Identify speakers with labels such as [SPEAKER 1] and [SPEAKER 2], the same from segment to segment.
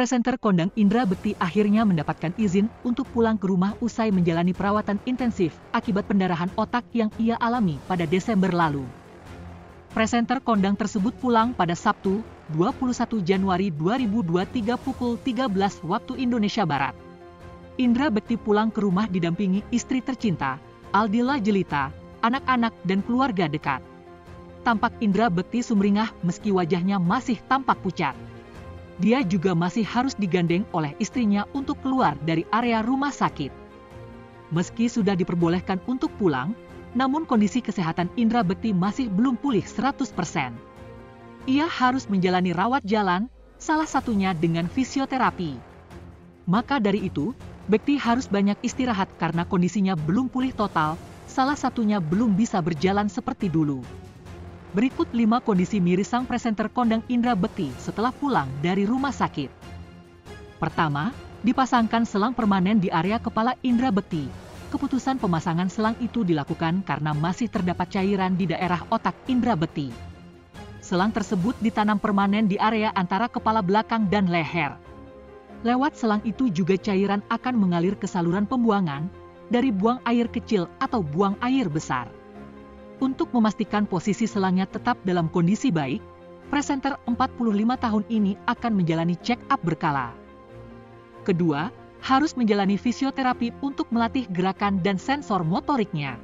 [SPEAKER 1] presenter kondang Indra Bekti akhirnya mendapatkan izin untuk pulang ke rumah usai menjalani perawatan intensif akibat pendarahan otak yang ia alami pada Desember lalu. Presenter kondang tersebut pulang pada Sabtu, 21 Januari 2023 pukul 13 waktu Indonesia Barat. Indra Bekti pulang ke rumah didampingi istri tercinta, Aldila Jelita, anak-anak dan keluarga dekat. Tampak Indra Bekti sumringah meski wajahnya masih tampak pucat. Dia juga masih harus digandeng oleh istrinya untuk keluar dari area rumah sakit. Meski sudah diperbolehkan untuk pulang, namun kondisi kesehatan Indra Bekti masih belum pulih 100%. Ia harus menjalani rawat jalan, salah satunya dengan fisioterapi. Maka dari itu, Bekti harus banyak istirahat karena kondisinya belum pulih total, salah satunya belum bisa berjalan seperti dulu. Berikut 5 kondisi miris sang presenter kondang Indra Bekti setelah pulang dari rumah sakit. Pertama, dipasangkan selang permanen di area kepala Indra Bekti. Keputusan pemasangan selang itu dilakukan karena masih terdapat cairan di daerah otak Indra Bekti. Selang tersebut ditanam permanen di area antara kepala belakang dan leher. Lewat selang itu juga cairan akan mengalir ke saluran pembuangan, dari buang air kecil atau buang air besar. Untuk memastikan posisi selangnya tetap dalam kondisi baik, presenter 45 tahun ini akan menjalani check-up berkala. Kedua, harus menjalani fisioterapi untuk melatih gerakan dan sensor motoriknya.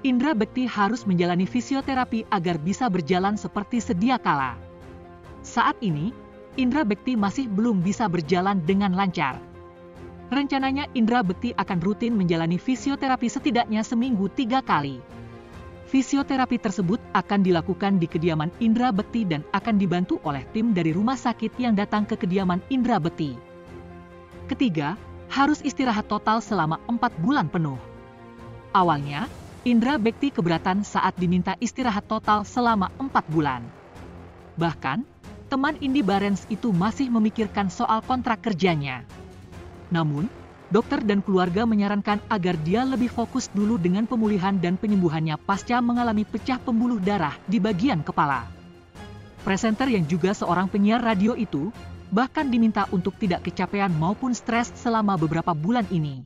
[SPEAKER 1] Indra Bekti harus menjalani fisioterapi agar bisa berjalan seperti sedia kala. Saat ini, Indra Bekti masih belum bisa berjalan dengan lancar. Rencananya Indra Bekti akan rutin menjalani fisioterapi setidaknya seminggu 3 kali. Fisioterapi tersebut akan dilakukan di kediaman Indra Bekti dan akan dibantu oleh tim dari rumah sakit yang datang ke kediaman Indra Bekti. Ketiga, harus istirahat total selama 4 bulan penuh. Awalnya, Indra Bekti keberatan saat diminta istirahat total selama 4 bulan. Bahkan, teman Indy Barens itu masih memikirkan soal kontrak kerjanya. Namun, dokter dan keluarga menyarankan agar dia lebih fokus dulu dengan pemulihan dan penyembuhannya pasca mengalami pecah pembuluh darah di bagian kepala. Presenter yang juga seorang penyiar radio itu bahkan diminta untuk tidak kecapean maupun stres selama beberapa bulan ini.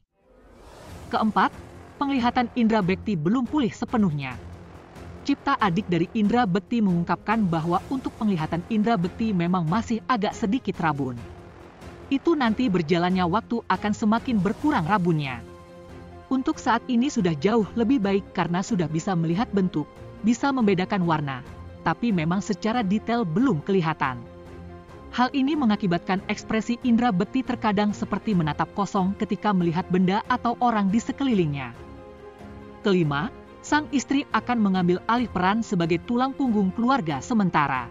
[SPEAKER 1] Keempat, penglihatan Indra Bekti belum pulih sepenuhnya. Cipta, adik dari Indra Bekti, mengungkapkan bahwa untuk penglihatan Indra Bekti memang masih agak sedikit rabun. Itu nanti berjalannya waktu akan semakin berkurang rabunnya. Untuk saat ini sudah jauh lebih baik karena sudah bisa melihat bentuk, bisa membedakan warna, tapi memang secara detail belum kelihatan. Hal ini mengakibatkan ekspresi Indra Bekti terkadang seperti menatap kosong ketika melihat benda atau orang di sekelilingnya. Kelima, sang istri akan mengambil alih peran sebagai tulang punggung keluarga sementara.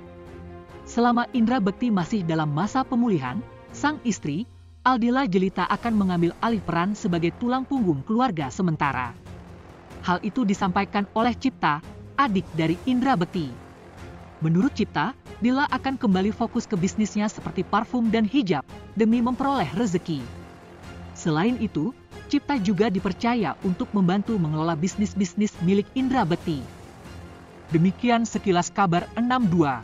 [SPEAKER 1] Selama Indra Bekti masih dalam masa pemulihan, sang istri, Aldila Jelita, akan mengambil alih peran sebagai tulang punggung keluarga sementara. Hal itu disampaikan oleh Cipta, adik dari Indra Bekti. Menurut Cipta, Dila akan kembali fokus ke bisnisnya seperti parfum dan hijab demi memperoleh rezeki. Selain itu, Cipta juga dipercaya untuk membantu mengelola bisnis-bisnis milik Indra Bekti. Demikian sekilas kabar 62.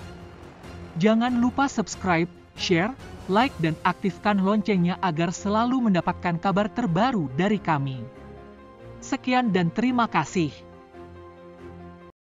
[SPEAKER 1] Jangan lupa subscribe, share, like dan aktifkan loncengnya agar selalu mendapatkan kabar terbaru dari kami. Sekian dan terima kasih.